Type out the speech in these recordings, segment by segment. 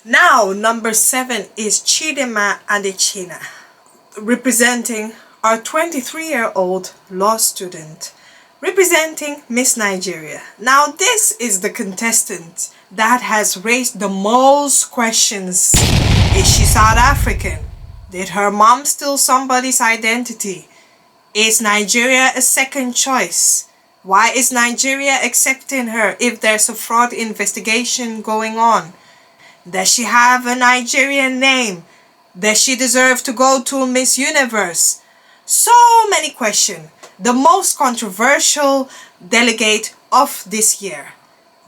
Now, number 7 is Chidima Adechina, representing our 23-year-old law student, representing Miss Nigeria. Now, this is the contestant that has raised the most questions. Is she South African? Did her mom steal somebody's identity? Is Nigeria a second choice? Why is Nigeria accepting her if there's a fraud investigation going on? Does she have a Nigerian name? Does she deserve to go to Miss Universe? So many questions. The most controversial delegate of this year,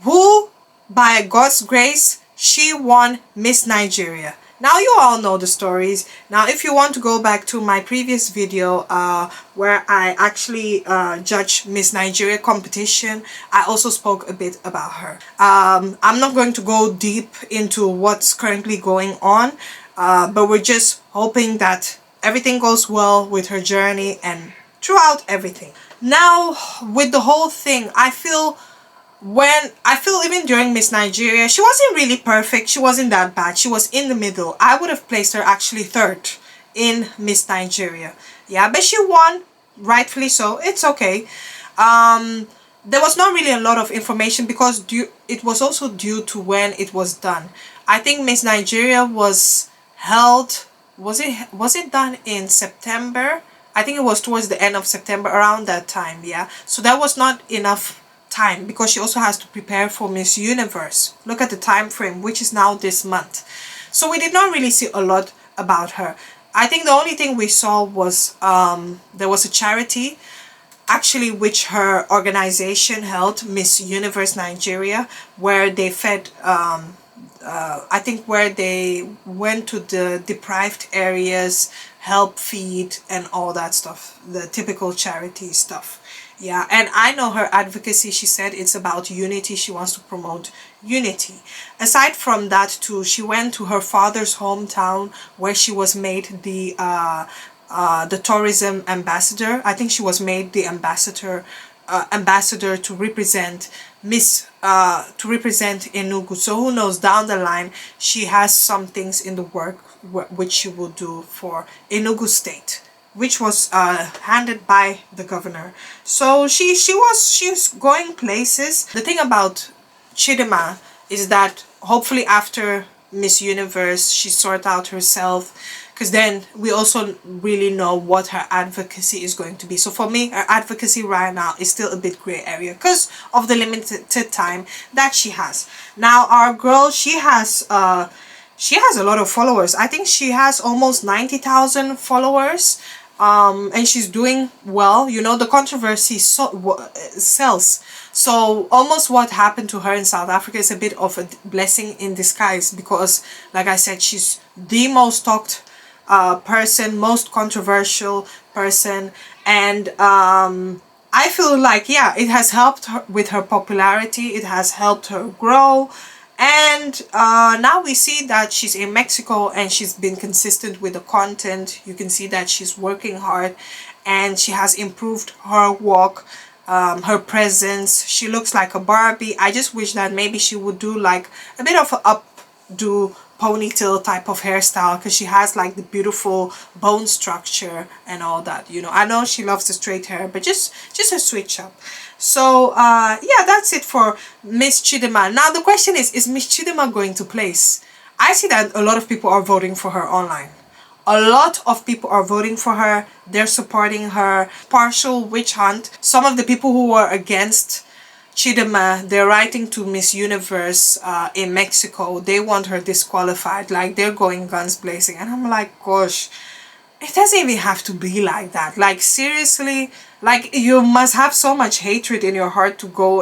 who, by God's grace, she won Miss Nigeria. Now you all know the stories. Now if you want to go back to my previous video where I actually judged Miss Nigeria competition, I also spoke a bit about her. I'm not going to go deep into what's currently going on, but we're just hoping that everything goes well with her journey and throughout everything. Now with the whole thing, I feel even during Miss Nigeria, she wasn't really perfect. She wasn't that bad. She was in the middle. I would have placed her actually third in Miss Nigeria. Yeah, but she won, rightfully so. It's okay. There was not really a lot of information because it was also due to when it was done. I think Miss Nigeria was held, was it done in September? I think it was towards the end of September, around that time. Yeah, so that was not enough time because she also has to prepare for Miss Universe. Look at the time frame, which is now this month. So we did not really see a lot about her. I think the only thing we saw was there was a charity actually which her organization held, Miss Universe Nigeria, where they fed I think where they went to the deprived areas, help feed and all that stuff, the typical charity stuff. Yeah, and I know her advocacy, she said it's about unity. She wants to promote unity. Aside from that too, she went to her father's hometown where she was made the tourism ambassador. I think she was made the ambassador to represent Enugu. So who knows, down the line she has some things in the work which she will do for Enugu state, which was handed by the governor. So she's going places. The thing about Chidima is that hopefully after Miss Universe she sort out herself, because then we also really know what her advocacy is going to be. So for me, her advocacy right now is still a bit gray area because of the limited time that she has. Now our girl, she has a lot of followers. I think she has almost 90,000 followers. And she's doing well. You know, the controversy sells. So almost what happened to her in South Africa is a bit of a blessing in disguise because, like I said, she's the most talked person, most controversial person, and I feel like, yeah, it has helped her with her popularity. It has helped her grow. And now we see that she's in Mexico and she's been consistent with the content. You can see that she's working hard and she has improved her walk, her presence. She looks like a Barbie. I just wish that maybe she would do like a bit of an updo ponytail type of hairstyle because she has like the beautiful bone structure and all that. You know, I know she loves the straight hair, but just a switch up. So yeah, that's it for Miss Chidima. Now the question is Miss Chidima going to place? I see that a lot of people are voting for her online. A lot of people are voting for her. They're supporting her. Partial witch hunt. Some of the people who were against Chidima, they're writing to Miss Universe in Mexico. They want her disqualified. Like, they're going guns blazing. And I'm like, gosh, it doesn't even have to be like that. Like, seriously, like, you must have so much hatred in your heart to go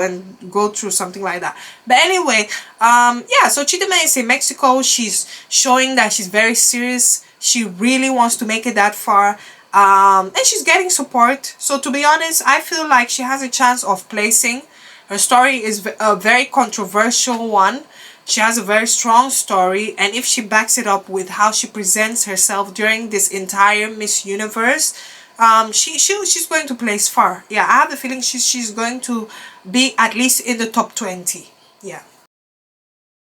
through something like that. But anyway, yeah, so Chidima is in Mexico. She's showing that she's very serious. She really wants to make it that far. And she's getting support. So to be honest, I feel like she has a chance of placing. Her story is a very controversial one. She has a very strong story, and if she backs it up with how she presents herself during this entire Miss Universe, she's going to place far. Yeah, I have the feeling she's going to be at least in the top 20. Yeah.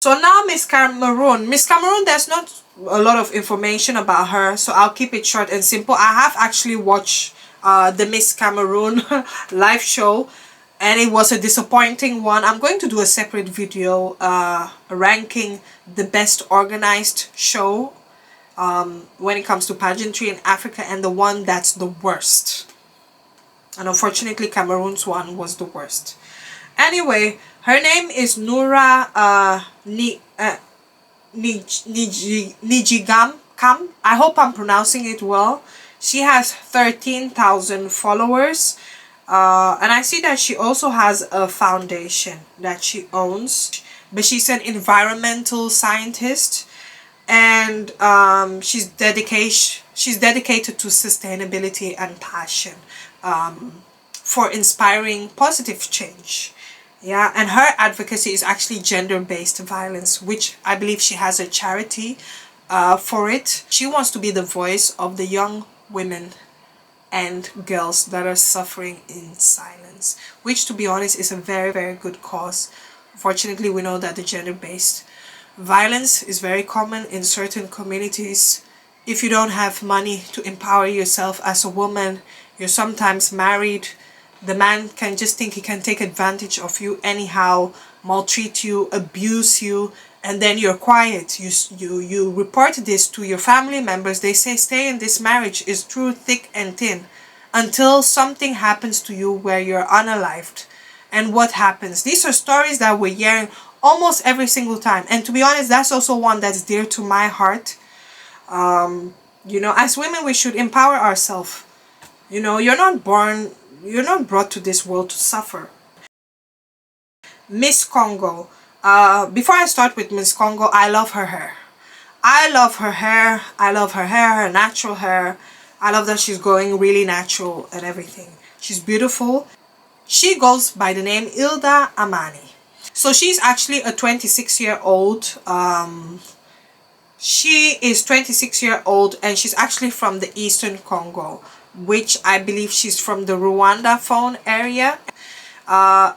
So now Miss Cameroon. Miss Cameroon, there's not a lot of information about her, so I'll keep it short and simple. I have actually watched the Miss Cameroon live show, and it was a disappointing one. I'm going to do a separate video ranking the best organized show when it comes to pageantry in Africa, and the one that's the worst. And unfortunately, Cameroon's one was the worst. Anyway, her name is Nura Nijigam Kam. I hope I'm pronouncing it well. She has 13,000 followers. And I see that she also has a foundation that she owns. But she's an environmental scientist. And she's dedicated to sustainability and passion for inspiring positive change. Yeah, and her advocacy is actually gender-based violence, which I believe she has a charity for it. She wants to be the voice of the young women and girls that are suffering in silence, which, to be honest, is a very, very good cause. Unfortunately, we know that the gender-based violence is very common in certain communities. If you don't have money to empower yourself as a woman, you're sometimes married, the man can just think he can take advantage of you anyhow, maltreat you, abuse you, and then you're quiet. You report this to your family members. They say stay in this marriage is through thick and thin until something happens to you where you're unalived. And what happens? These are stories that we're hearing almost every single time. And to be honest, that's also one that's dear to my heart. You know, as women, we should empower ourselves. You know, you're not brought to this world to suffer. Miss Congo. Before I start with Miss Congo, I love her hair. I love her hair. I love her hair, her natural hair. I love that she's going really natural and everything. She's beautiful. She goes by the name Hilda Amani. So she's actually a 26-year-old. She is 26-year-old and she's actually from the Eastern Congo, which I believe she's from the Rwanda phone area.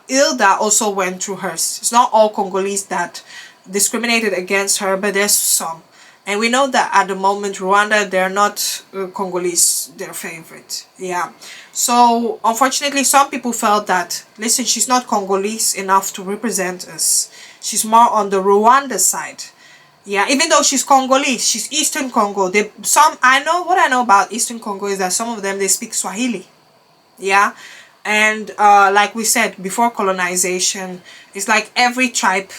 Hilda also went through hers. It's not all Congolese that discriminated against her, but there's some. And we know that at the moment, Rwanda, they're not Congolese, their favorite. Yeah. So, unfortunately, some people felt that, listen, she's not Congolese enough to represent us. She's more on the Rwanda side. Yeah, even though she's Congolese, she's Eastern Congo. What I know about Eastern Congo is that some of them, they speak Swahili. Yeah. And like we said, before colonization, it's like every tribe,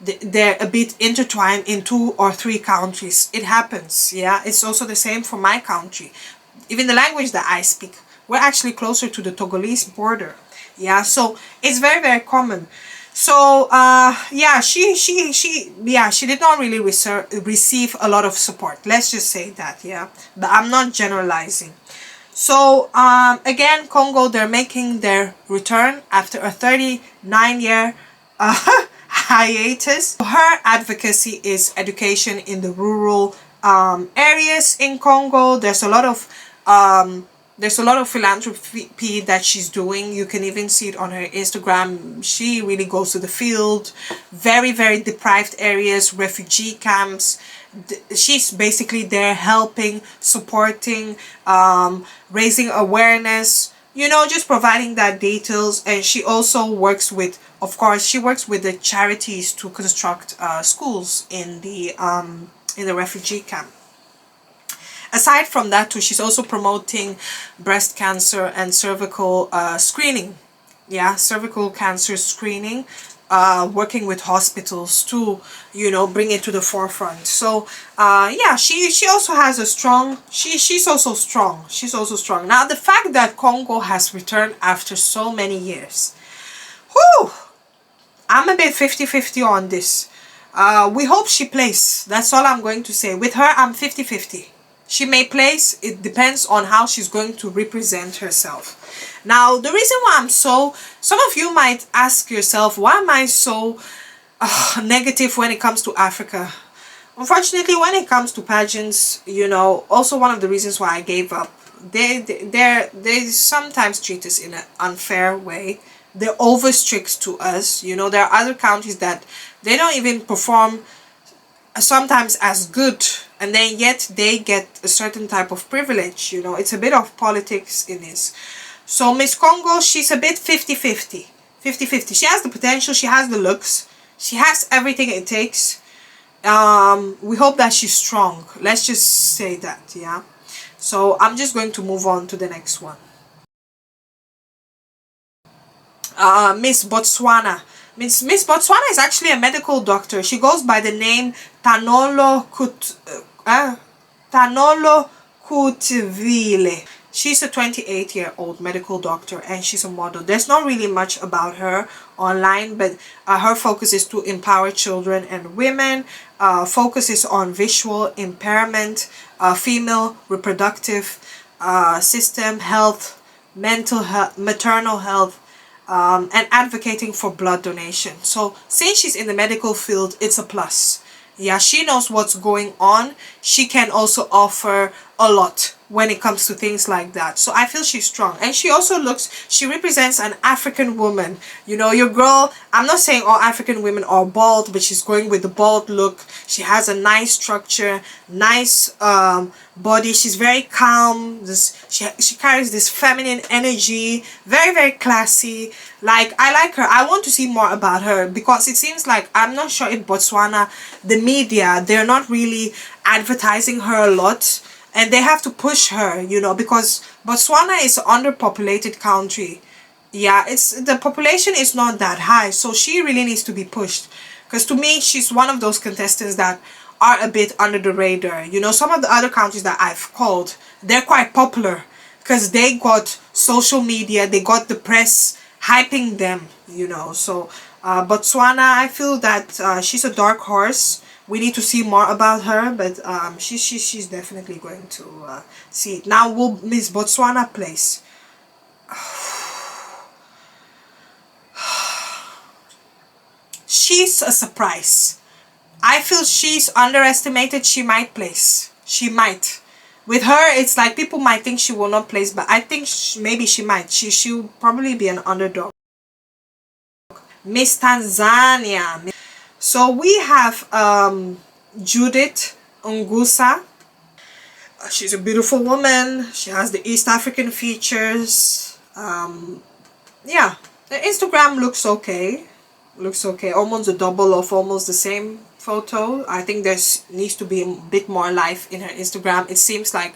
they're a bit intertwined in 2 or 3 countries. It happens. Yeah, it's also the same for my country. Even the language that I speak, we're actually closer to the Togolese border. Yeah, so it's very, very common. So yeah, she did not really receive a lot of support. Let's just say that. Yeah, but I'm not generalizing. So again, Congo, they're making their return after a 39-year hiatus. Her advocacy is education in the rural areas in Congo. There's a lot of philanthropy that she's doing. You can even see it on her Instagram. She really goes to the field, very, very deprived areas, refugee camps. She's basically there helping, supporting, raising awareness, you know, just providing that details. And she also works with, of course, she works with the charities to construct schools in the refugee camp. Aside from that too, she's also promoting breast cancer and cervical screening. Yeah, cervical cancer screening, working with hospitals to, you know, bring it to the forefront. So yeah, she also has a strong, she's also strong. Now the fact that Congo has returned after so many years, whew, I'm a bit 50-50 on this. We hope she plays. That's all I'm going to say. With her, I'm 50-50. She may place, it depends on how she's going to represent herself. Now, the reason why some of you might ask yourself, why am I so negative when it comes to Africa? Unfortunately, when it comes to pageants, you know, also one of the reasons why I gave up, they sometimes treat us in an unfair way. They're over strict to us. You know, there are other countries that They don't even perform sometimes as good, and then yet they get a certain type of privilege. You know, it's a bit of politics in this. So Miss Congo, she's a bit 50-50. 50-50. She has the potential, she has the looks, she has everything it takes. We hope that she's strong. Let's just say that, yeah. So I'm just going to move on to the next one. Miss Botswana. Miss Botswana is actually a medical doctor. She goes by the name Tanolo Kutvile. She's a 28-year-old medical doctor and she's a model. There's not really much about her online, but her focus is to empower children and women. Focus is on visual impairment, female reproductive system health, mental health, maternal health, and advocating for blood donation. So since she's in the medical field, it's a plus. Yeah, she knows what's going on. She can also offer a lot when it comes to things like that. So I feel she's strong. And she also she represents an African woman. You know, your girl, I'm not saying all African women are bald, but she's going with the bald look. She has a nice structure, nice body. She's very calm. She carries this feminine energy, very, very classy. Like, I like her. I want to see more about her because it seems like, I'm not sure if Botswana, the media, they're not really advertising her a lot. And they have to push her, you know, because Botswana is an underpopulated country. Yeah, the population is not that high, so she really needs to be pushed. Because to me, she's one of those contestants that are a bit under the radar. You know, some of the other countries that I've called, they're quite popular because they got social media, they got the press hyping them, you know. So Botswana, I feel that she's a dark horse. We need to see more about her, but she's definitely going to see it. Now, will Miss Botswana place? She's a surprise. I feel she's underestimated. She might place. She might. With her, it's like people might think she will not place, but I think maybe she might. She'll probably be an underdog. Miss Tanzania. So we have Judith Ungusa. She's a beautiful woman. She has the East African features. Yeah, the Instagram looks okay. Looks okay. Almost a double of almost the same photo. I think there needs to be a bit more life in her Instagram. It seems like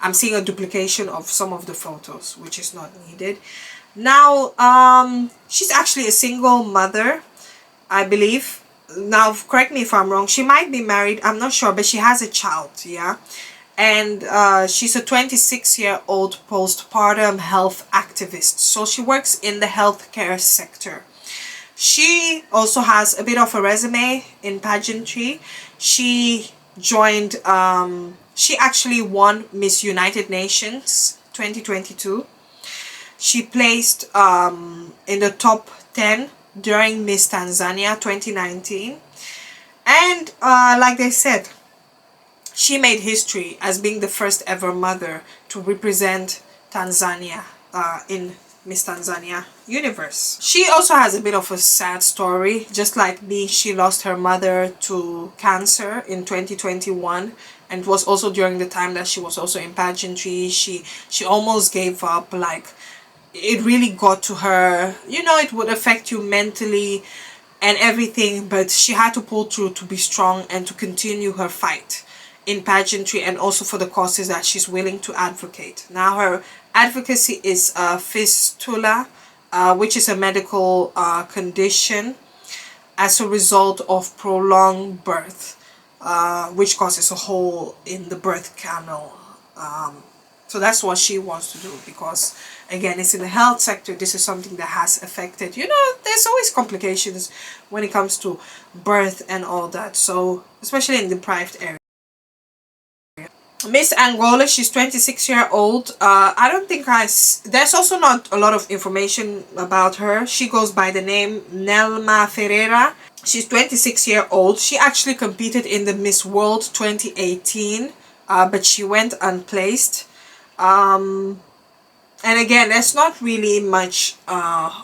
I'm seeing a duplication of some of the photos, which is not needed. Now, she's actually a single mother, I believe. Now, correct me if I'm wrong. She might be married. I'm not sure, but she has a child, yeah? And she's a 26-year-old postpartum health activist. So she works in the healthcare sector. She also has a bit of a resume in pageantry. She joined, she actually won Miss United Nations 2022. She placed in the top 10 during Miss Tanzania 2019. And like they said, she made history as being the first ever mother to represent Tanzania in Miss Tanzania universe. She also has a bit of a sad story. Just like me, she lost her mother to cancer in 2021, and it was also during the time that she was also in pageantry. She almost gave up. Like, it really got to her. You know, it would affect you mentally and everything, but she had to pull through to be strong and to continue her fight in pageantry and also for the causes that she's willing to advocate. Now, her advocacy is fistula, which is a medical condition as a result of prolonged birth, which causes a hole in the birth canal. So that's what she wants to do, because again, it's in the health sector. This is something that has affected, you know, there's always complications when it comes to birth and all that. So especially in deprived areas. Miss Angola, she's 26-year-old. I don't think there's also not a lot of information about her. She goes by the name Nelma Ferreira. She's 26-year-old. She actually competed in the Miss World 2018, but she went unplaced. And again, there's not really much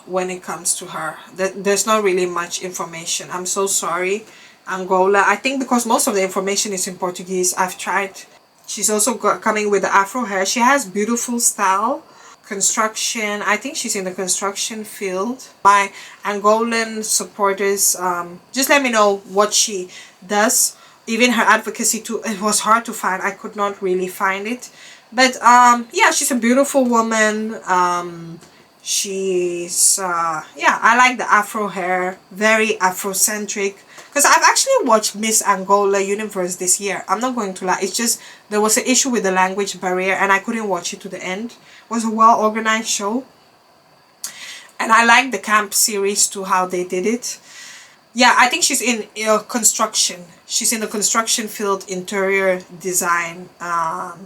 when it comes to her. There's not really much information. I'm so sorry, Angola. I think because most of the information is in Portuguese. I've tried. She's also coming with the afro hair. She has beautiful style. Construction. I think she's in the construction field. My Angolan supporters, just let me know what she does. Even her advocacy too. It was hard to find. I could not really find it. But yeah, she's a beautiful woman. She's yeah, I like the afro hair, very afrocentric. Because I've actually watched Miss Angola Universe this year. I'm not going to lie. It's just there was an issue with the language barrier and I couldn't watch it to the end. It was a well organized show. And I like the camp series too, how they did it. Yeah, I think she's in construction. She's in the construction field, interior design.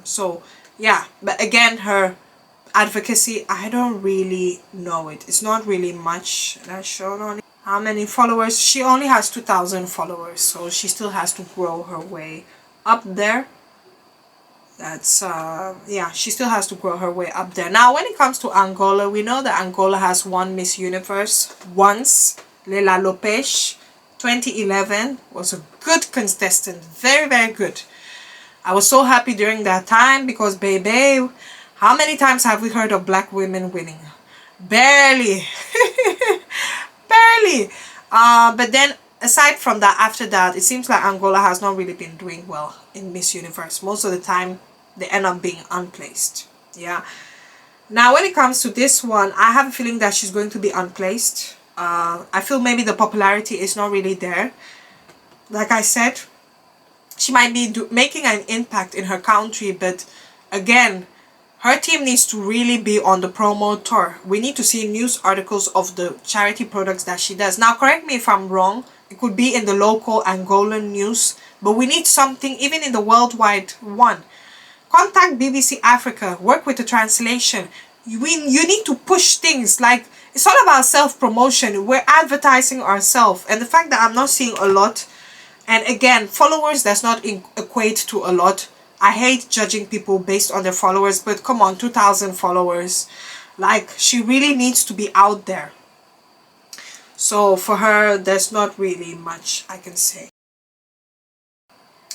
So yeah, but again, her advocacy, I don't really know it. It's not really much that's shown on it. How many followers? She only has 2,000 followers, so she still has to grow her way up there. That's yeah, she still has to grow her way up there. Now when it comes to Angola, we know that Angola has won Miss Universe once. Lela Lopes 2011 was a good contestant, very good. I was so happy during that time because baby, how many times have we heard of black women winning? Barely. Barely. But then aside from that, after that, it seems like Angola has not really been doing well in Miss Universe. Most of the time they end up being unplaced. Yeah. Now when it comes to this one, I have a feeling that she's going to be unplaced. I feel maybe the popularity is not really there. Like I said, she might be making an impact in her country, but again, her team needs to really be on the promo tour. We need to see news articles of the charity products that she does. Now, correct me if I'm wrong. It could be in the local Angolan news, but we need something even in the worldwide one. Contact BBC Africa. Work with the translation. You need to push things. Like, it's all about self-promotion. We're advertising ourselves. And the fact that I'm not seeing a lot, and again, followers does not equate to a lot. I hate judging people based on their followers, but come on, 2,000 followers. Like, she really needs to be out there. So for her, there's not really much I can say.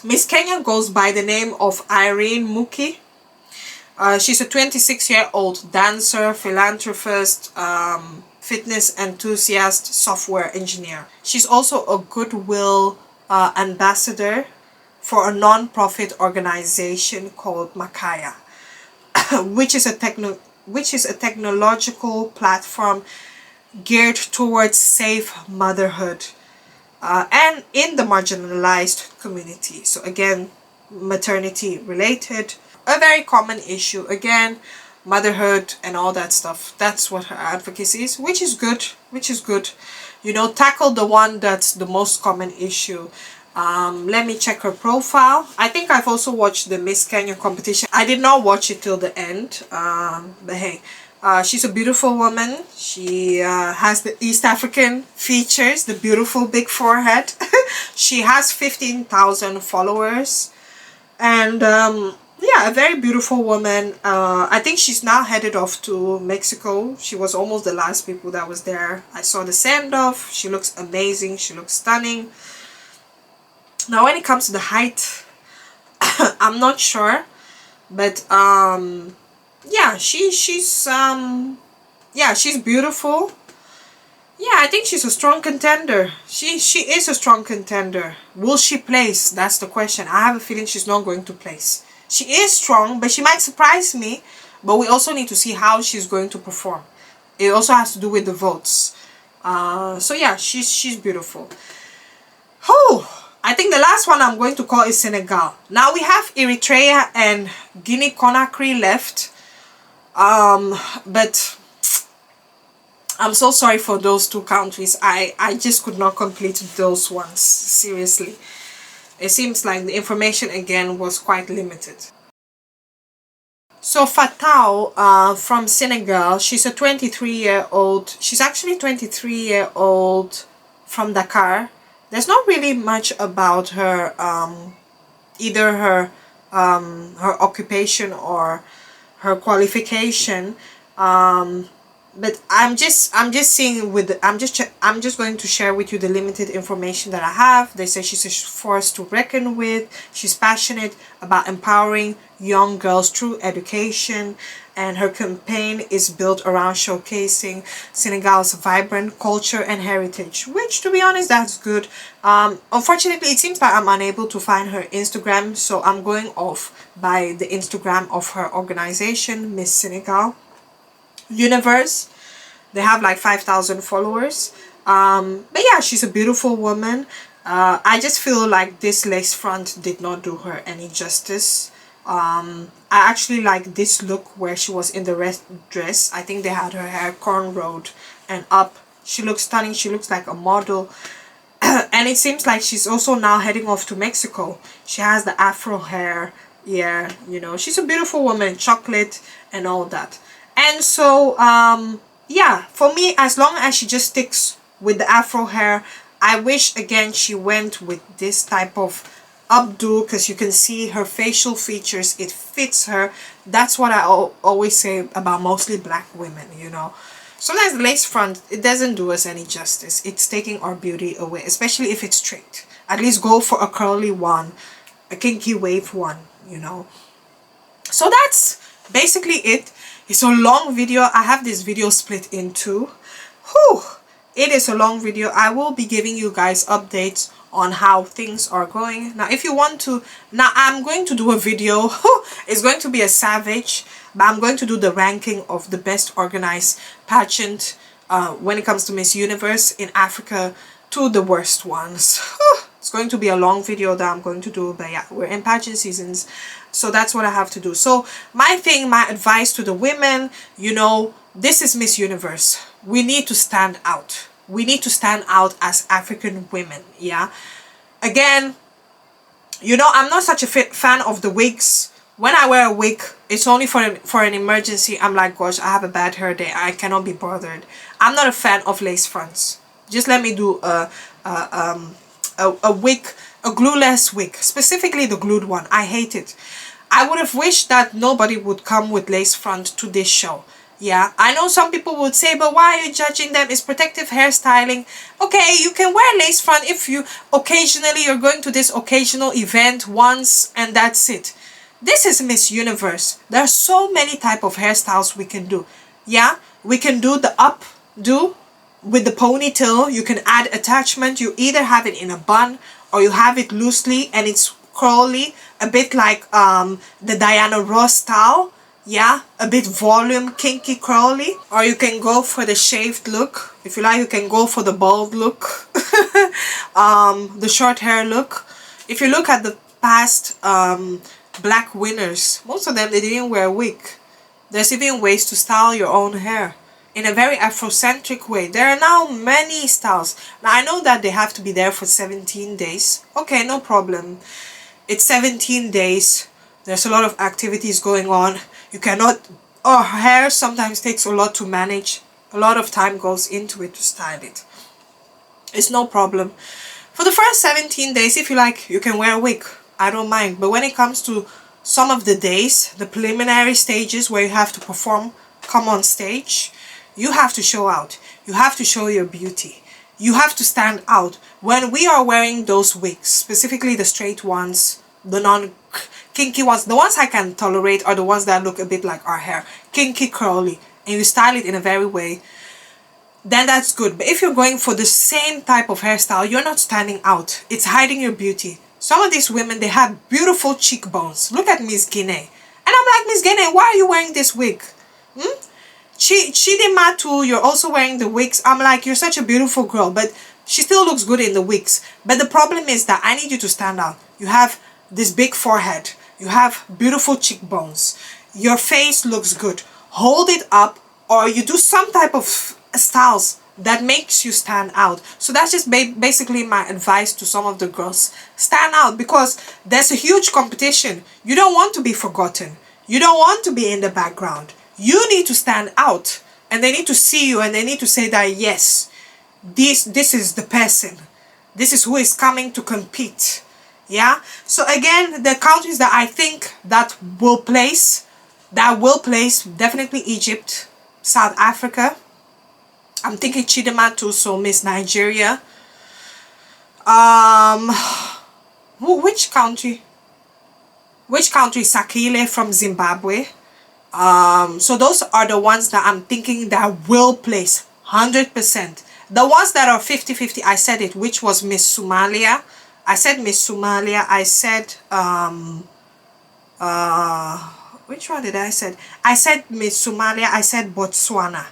Miss Kenya goes by the name of Irene Muki. She's a 26-year-old dancer, philanthropist, fitness enthusiast, software engineer. She's also a goodwill ambassador for a non-profit organization called Makaya, which is a technological platform geared towards safe motherhood and in the marginalized community. So again, maternity related, a very common issue. Again, motherhood and all that stuff. That's what her advocacy is, which is good. You know, tackle the one that's the most common issue. Let me check her profile. I think I've also watched the Miss Kenya competition. I did not watch it till the end, but hey, she's a beautiful woman. She has the East African features, the beautiful big forehead. She has 15,000 followers, and yeah, a very beautiful woman. I think she's now headed off to Mexico. She was almost the last people that was there. I saw the send-off. She looks amazing. She looks stunning. Now when it comes to the height, I'm not sure, but yeah, she's beautiful. Yeah, I think she's a strong contender. She is a strong contender. Will she place? That's the question. I have a feeling she's not going to place. She is strong, but she might surprise me. But we also need to see how she's going to perform. It also has to do with the votes. So yeah, she's beautiful. Oh, I think the last one I'm going to call is Senegal. Now we have Eritrea and Guinea-Conakry left. But I'm so sorry for those two countries. I just could not complete those ones. Seriously. It seems like the information again was quite limited. So Fatou from Senegal, she's a 23-year-old. She's actually 23-year-old from Dakar. There's not really much about her, either her occupation or her qualification. But I'm just seeing with I'm just going to share with you the limited information that I have. They say she's a force to reckon with. She's passionate about empowering young girls through education, and her campaign is built around showcasing Senegal's vibrant culture and heritage, which, to be honest, that's good. Unfortunately, it seems like I'm unable to find her Instagram, so I'm going off by the Instagram of her organization, Miss Senegal Universe. They have like 5,000 followers. But yeah, she's a beautiful woman. I just feel like this lace front did not do her any justice. I actually like this look where she was in the red dress. I think they had her hair cornrowed and up. She looks stunning. She looks like a model. And it seems like she's also now heading off to Mexico. She has the afro hair. Yeah, you know, she's a beautiful woman, chocolate and all that. And so yeah, for me, as long as she just sticks with the afro hair, I wish again she went with this type of updo, because you can see her facial features, it fits her. That's what I always say about mostly black women, you know. Sometimes the lace front, it doesn't do us any justice. It's taking our beauty away, especially if it's straight. At least go for a curly one, a kinky wave one, you know. So that's basically it. It's a long video. I have this video split in two. Whew, it is a long video. I will be giving you guys updates on how things are going. Now, if you want to, now I'm going to do a video. It's going to be a savage, but I'm going to do the ranking of the best organized pageant when it comes to Miss Universe in Africa to the worst ones. It's going to be a long video that I'm going to do, but yeah, we're in pageant seasons, so that's what I have to do. So my advice to the women, you know, this is Miss Universe. We need to stand out. We need to stand out as African women, yeah? Again, you know, I'm not such a fan of the wigs. When I wear a wig, it's only for an emergency. I'm like, gosh, I have a bad hair day. I cannot be bothered. I'm not a fan of lace fronts. Just let me do a wig, a glueless wig, specifically the glued one. I hate it. I would have wished that nobody would come with lace front to this show. Yeah, I know some people would say, but why are you judging them? It's protective hairstyling. Okay, you can wear lace front if you occasionally you're going to this occasional event once and that's it. This is Miss Universe. There are so many type of hairstyles we can do. Yeah, we can do the updo with the ponytail. You can add attachment. You either have it in a bun or you have it loosely and it's curly, a bit like the Diana Ross style. Yeah, a bit volume, kinky, curly. Or you can go for the shaved look. If you like, you can go for the bald look. The short hair look. If you look at the past black winners, most of them, they didn't wear a wig. There's even ways to style your own hair in a very Afrocentric way. There are now many styles. Now, I know that they have to be there for 17 days. Okay, no problem. It's 17 days. There's a lot of activities going on. You cannot, hair sometimes takes a lot to manage. A lot of time goes into it to style it. It's no problem. For the first 17 days, if you like, you can wear a wig. I don't mind. But when it comes to some of the days, the preliminary stages where you have to perform, come on stage, you have to show out. You have to show your beauty. You have to stand out. When we are wearing those wigs, specifically the straight ones, the non-kinky ones, the ones I can tolerate are the ones that look a bit like our hair. Kinky, curly, and you style it in a very way, then that's good. But if you're going for the same type of hairstyle, you're not standing out. It's hiding your beauty. Some of these women, they have beautiful cheekbones. Look at Miss Guinea. And I'm like, Miss Guinea, why are you wearing this wig? Chidimatu, you're also wearing the wigs. I'm like, you're such a beautiful girl, but she still looks good in the wigs. But the problem is that I need you to stand out. You have this big forehead. You have beautiful cheekbones. Your face looks good. Hold it up, or you do some type of styles that makes you stand out. So that's just basically my advice to some of the girls. Stand out, because there's a huge competition. You don't want to be forgotten. You don't want to be in the background. You need to stand out, and they need to see you, and they need to say that yes, this is the person. This is who is coming to compete. Yeah. So again, the countries that I think that will place, definitely Egypt. South Africa. I'm thinking Chidema too, so Miss Nigeria. Which country? Which country? Sakile from Zimbabwe. So those are the ones that I'm thinking that will place 100%. The ones that are 50-50, I said it, which was Miss Somalia. I said Miss Somalia. I said which one did I said? I said Miss Somalia. I said Botswana.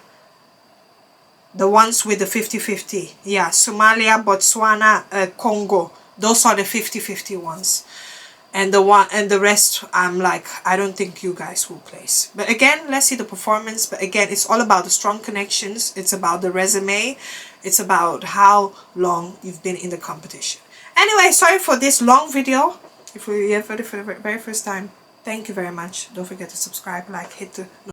The ones with the 50-50. Yeah, Somalia, Botswana, Congo. Those are the 50-50 ones. And the rest, I'm like, I don't think you guys will place. But again, let's see the performance. But again, it's all about the strong connections. It's about the resume. It's about how long you've been in the competition. Anyway, sorry for this long video. If you're here for the very first time, thank you very much. Don't forget to subscribe, like, hit the